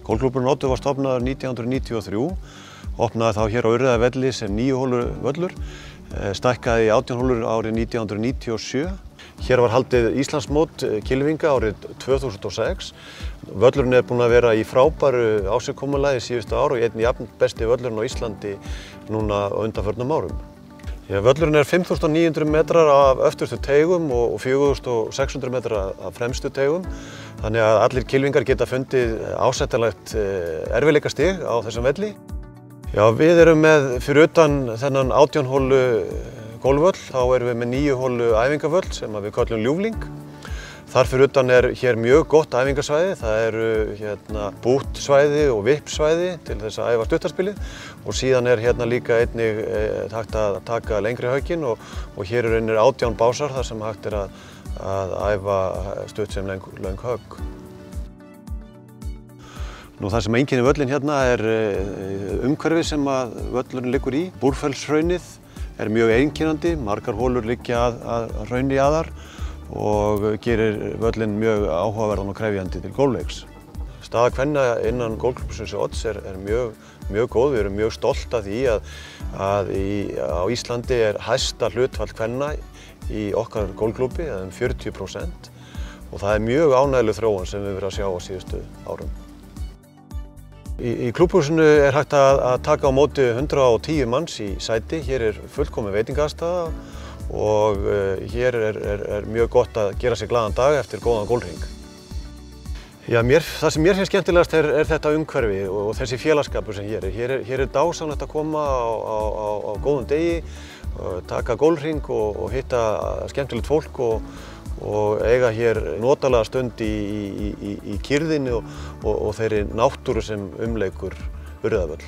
Golfklúbburinn Oddur var stofnaður 1993, opnaði þá hér á Urriðavelli sem 9 hólu völlur, stækkaði í 18 hólur árið 1997. Hér var haldið Íslandsmót kylfinga árið 2006. Völlurinn er búinn að vera í frábæru ásigkomulagi síðustu ár og einn jafn besti völlurinn á Íslandi núna á undanförnum árum. Völlurinn er 5.900 metrar af öftustu teigum og 4.600 metrar af fremstu teigum. Þannig að allir kylfingar geta fundið ásættanlegt erfiðleikastig á þessum velli. Já, við erum með, fyrir utan þennan 18 hólu golfvöll, þá erum við með 9 hólu æfingavöll sem við köllum ljúfling. Þar fyrir utan er hér mjög gott æfingasvæði. Það eru bútsvæði og vippsvæði til þess að æfa stuttarspilið og síðan er hérna líka einnig hægt að taka lengri höggin og hér eru einnig 18 básar þar sem hægt er að æfa stutt sem löng högg. Það sem einkennir völlinn hérna er umhverfi sem að völlurinn liggur í. Búrfellshraunið er mjög einkennandi, margar holur liggja að hrauni jaðar og gerir völlinn mjög áhugaverðan og krefjandi til golfleiks. Staða kvenna innan golfklúbbsins Odds er mjög góð. Við erum mjög stolt af því að á Íslandi er hæsta hlutfall kvenna í okkar golfklúbbi, eða 40%, og það er mjög ánægjuleg þróun sem við verðum að sjá á síðustu árum. Í klúbbhúsinu er hægt að taka á móti 110 manns í sæti. Hér er fullkomin veitingastaða og hér er mjög gott að gera sér glaðan dag eftir góðan golfhring. Já, það sem mér finnst skemmtilegast er þetta umhverfi og þessi félagsskapur sem hér er. Hér er dásamlegt að koma á góðum degi, taka golfhring og hitta skemmtilegt fólk og eiga hér notalega stund í kyrrðinni og þeirri náttúru sem umleikur Urriðavöll.